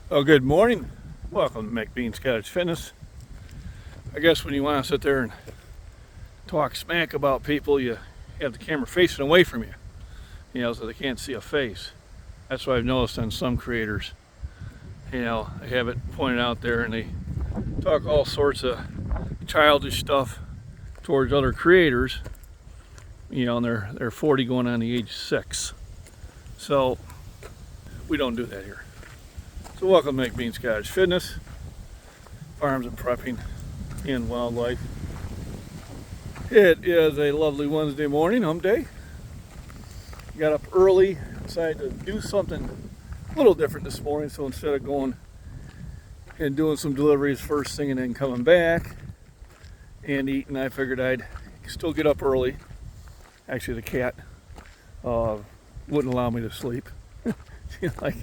Well, good morning. Welcome to McBean's Cottage Fitness. I guess when you want to sit there and talk smack about people, you have the camera facing away from you, so they can't see a face. That's what I've noticed on some creators. They have it pointed out there and they talk all sorts of childish stuff towards other creators, and they're 40 going on the age 6. So we don't do that here. So welcome to McBean's Cottage Fitness, farms and prepping and wildlife. It is a lovely Wednesday morning, hump day. Got up early, decided to do something a little different this morning. So instead of going and doing some deliveries first thing and then coming back and eating, I figured I'd still get up early. Actually, the cat wouldn't allow me to sleep. She's like,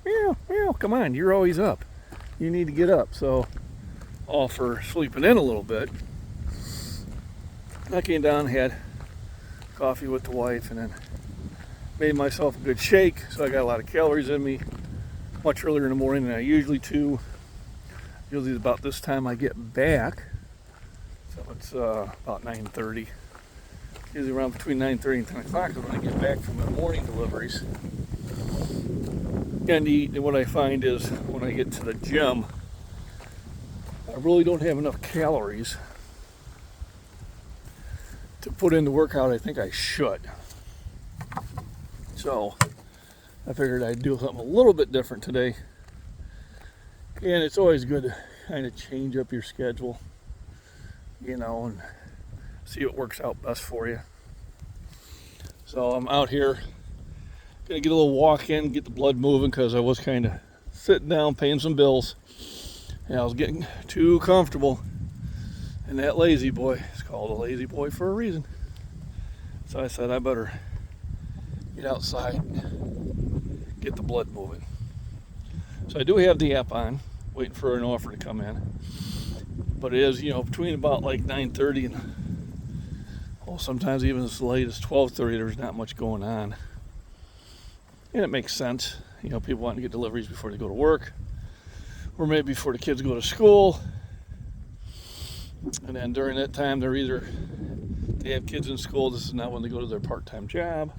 meow, meow, come on, you're always up. You need to get up. So, all for sleeping in a little bit. I came down, had coffee with the wife, and then made myself a good shake. So I got a lot of calories in me much earlier in the morning than I usually do. Usually about this time I get back. So it's about 9:30. Usually around between 9:30 and 10 o'clock is when I get back from the morning deliveries. And what I find is when I get to the gym, I really don't have enough calories to put in the workout I think I should. So I figured I'd do something a little bit different today. And it's always good to kind of change up your schedule, and see what works out best for you. So I'm out here. Gonna get a little walk in, get the blood moving, because I was kind of sitting down paying some bills and I was getting too comfortable in that lazy boy. It's called a lazy boy for a reason. So I said I better get outside and get the blood moving. So I do have the app on, waiting for an offer to come in, but it is between about like 9:30 and sometimes even as late as 12:30 there's not much going on. And it makes sense. People want to get deliveries before they go to work, or maybe before the kids go to school. And then during that time, they have kids in school. This is not when they go to their part-time job.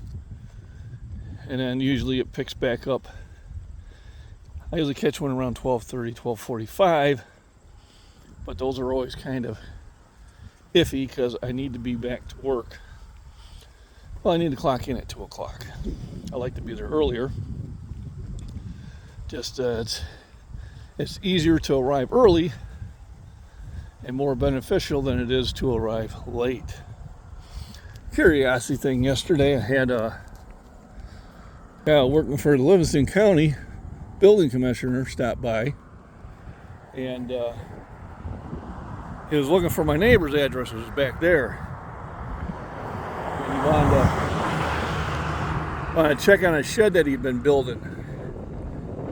And then usually it picks back up. I usually catch one around 12:30, 12:45. But those are always kind of iffy because I need to be back to work. Well, I need to clock in at 2 o'clock. I like to be there earlier. Just it's easier to arrive early and more beneficial than it is to arrive late. Curiosity thing yesterday, I had working for the Livingston County building commissioner stop by, and he was looking for my neighbor's address, which was back there. And he wanted to check on a shed that he'd been building.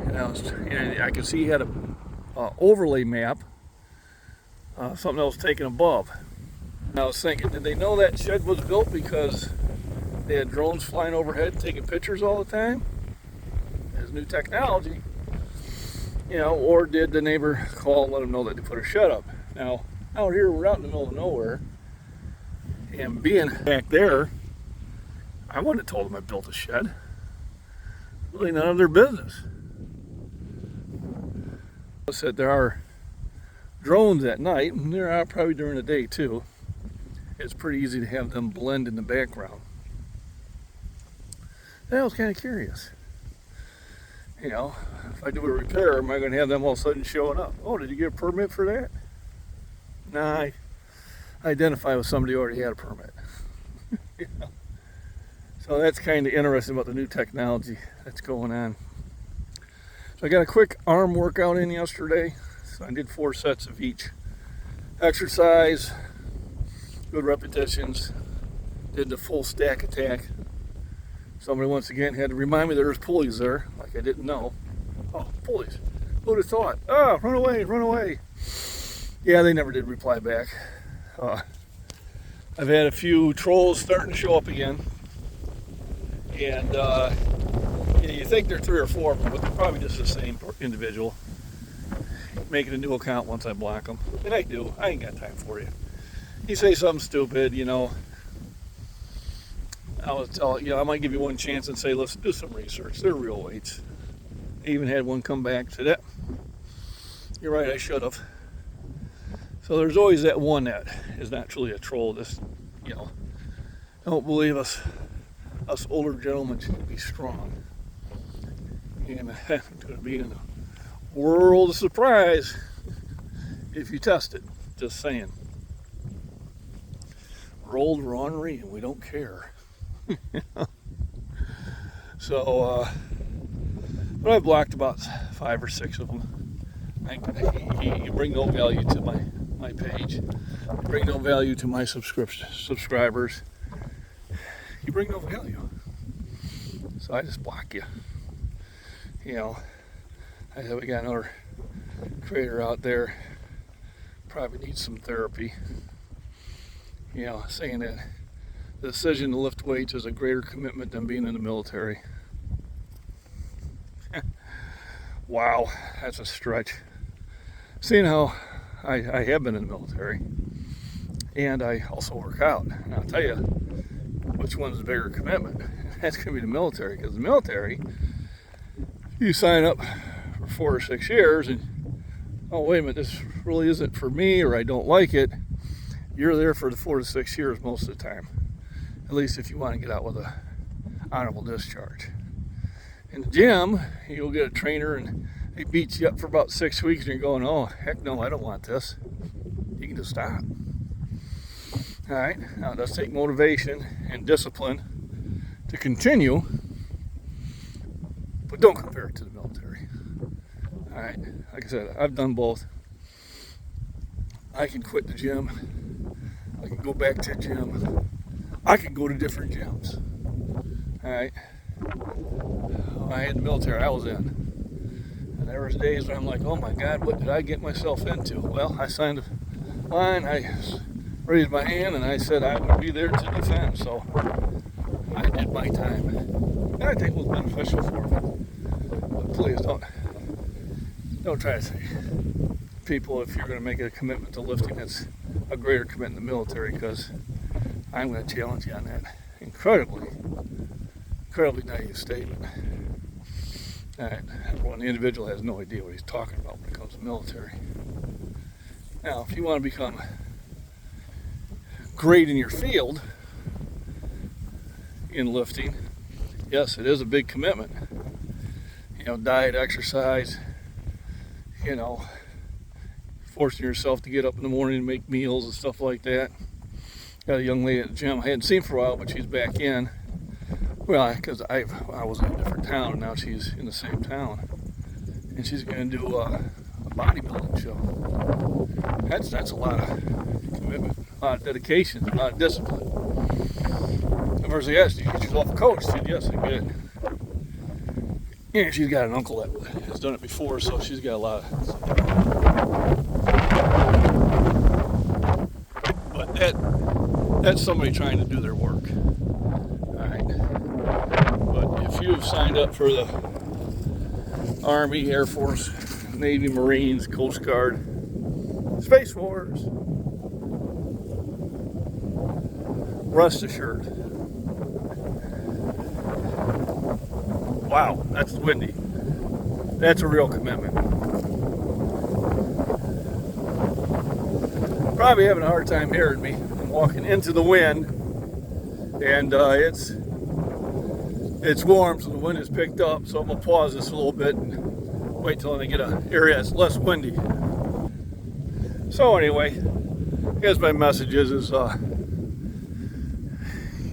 And I could see he had a overlay map, something else taken above. And I was thinking, did they know that shed was built because they had drones flying overhead taking pictures all the time? There's new technology, or did the neighbor call and let them know that they put a shed up? Now, out here, we're out in the middle of nowhere, and being back there, I wouldn't have told them I built a shed. Really none of their business. I said there are drones at night, and there are probably during the day too. It's pretty easy to have them blend in the background. And I was kind of curious. If I do a repair, am I going to have them all of a sudden showing up? Oh, did you get a permit for that? Nah, I identify with somebody who already had a permit. So that's kind of interesting about the new technology that's going on. So I got a quick arm workout in yesterday. So I did 4 sets of each exercise, good repetitions, did the full stack attack. Somebody once again had to remind me there was pulleys there, like I didn't know. Oh, pulleys. Who'd have thought? Oh, run away, run away. Yeah, they never did reply back. I've had a few trolls starting to show up again. And you think they're 3 or 4 of them, but they're probably just the same individual. Making a new account once I block them. And I do. I ain't got time for you. You say something stupid, you know, I might give you one chance and say, let's do some research. They're real weights. I even had one come back and said, you're right, I should have. So there's always that one that is not truly a troll. This, you know, don't believe us older gentlemen should be strong. And it's going to be in a world of surprise if you test it. Just saying. We're old, we're ornery, and we don't care. So, but I blocked about 5 or 6 of them. You bring no value to my page. You bring no value to my subscribers. You bring no value. So I just block you. You know, we got another creator out there, probably needs some therapy. You know, saying that the decision to lift weights is a greater commitment than being in the military. Wow, that's a stretch. Seeing how I have been in the military, and I also work out, and I'll tell you which one's a bigger commitment. That's going to be the military, because the military, you sign up for 4 or 6 years, and oh wait a minute, this really isn't for me, or I don't like it. You're there for the 4 to 6 years most of the time, at least if you want to get out with a honorable discharge. In the gym, you'll get a trainer and he beats you up for about 6 weeks, and you're going, oh heck no, I don't want this. You can just stop. All right, now it does take motivation and discipline to continue, but don't compare it to the military. All right, like I said, I've done both. I can quit the gym. I can go back to the gym. I can go to different gyms. All right. When I had the military I was in, and there was days when I'm like, oh my God, what did I get myself into? Well, I signed a line, I raised my hand, and I said I would be there to defend. So I did my time, and I think it was beneficial for me. But please don't try to say, people, if you're going to make a commitment to lifting, it's a greater commitment in the military, because I'm going to challenge you on that incredibly naive statement. And when the individual has no idea what he's talking about when it comes to military. Now, if you want to become great in your field in lifting, yes, it is a big commitment. You know, diet, exercise, you know, forcing yourself to get up in the morning and make meals and stuff like that. Got a young lady at the gym I hadn't seen for a while, but she's back in. Well, because I was in a different town, and now she's in the same town, and she's going to do a bodybuilding show. That's a lot of commitment, a lot of dedication, a lot of discipline. At first I asked, "Did you get yourself a coach?" She said, "Yes, I did." Yeah, she's got an uncle that has done it before, so she's got a lot of. But that's somebody trying to do their work. All right. But if you've signed up for the Army, Air Force, Navy, Marines, Coast Guard, Space Force, rest assured. Wow, that's windy. That's a real commitment. Probably having a hard time hearing me. I'm walking into the wind, and it's warm, so the wind is picked up. So I'm gonna pause this a little bit and wait till I get an area that's less windy. So anyway, here's my message is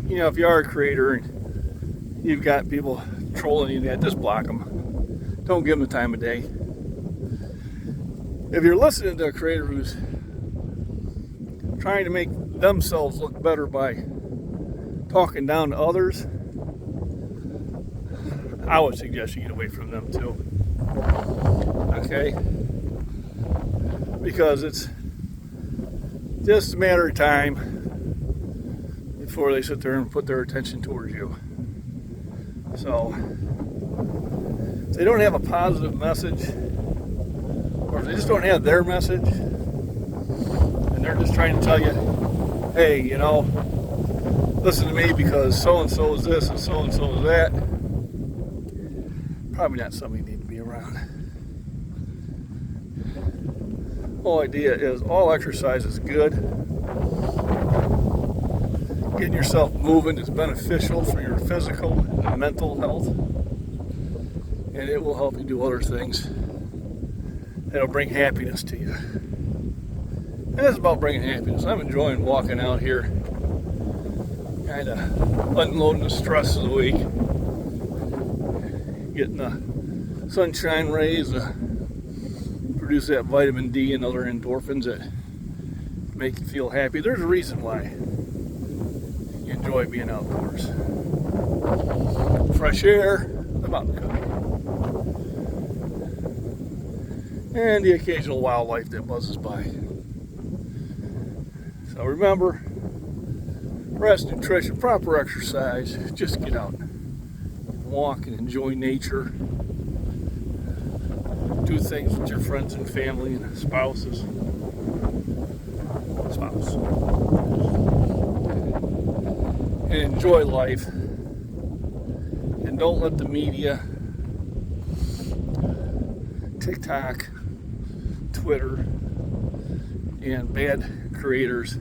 you know, if you are a creator and you've got people trolling you, just block them. Don't give them the time of day. If you're listening to a creator who's trying to make themselves look better by talking down to others, I would suggest you get away from them too. Okay? Because it's just a matter of time before they sit there and put their attention towards you. So, they don't have a positive message, or if they just don't have their message, and they're just trying to tell you, hey, you know, listen to me because so-and-so is this and so-and-so is that, probably not somebody you need to be around. The whole idea is all exercise is good. Getting yourself moving is beneficial for your physical and mental health, and it will help you do other things that'll bring happiness to you. And it's about bringing happiness. I'm enjoying walking out here, kind of unloading the stress of the week, getting the sunshine rays to produce that vitamin D and other endorphins that make you feel happy. There's a reason why you enjoy being outdoors. Fresh air, the mountain cookie, and the occasional wildlife that buzzes by. So remember, rest, nutrition, proper exercise, just get out and walk and enjoy nature. Do things with your friends and family and spouses. And enjoy life. And don't let the media, TikTok, Twitter, and bad creators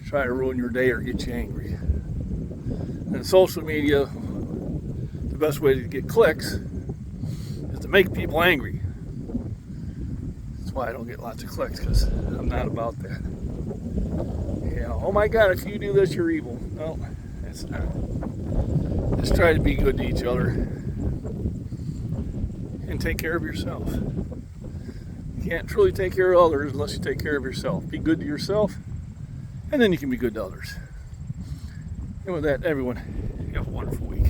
try to ruin your day or get you angry. And social media, the best way to get clicks is to make people angry. That's why I don't get lots of clicks, because I'm not about that. You know, oh my God, if you do this, you're evil. No, it's not. Just try to be good to each other and take care of yourself. You can't truly take care of others unless you take care of yourself. Be good to yourself, and then you can be good to others. And with that, everyone, have a wonderful week.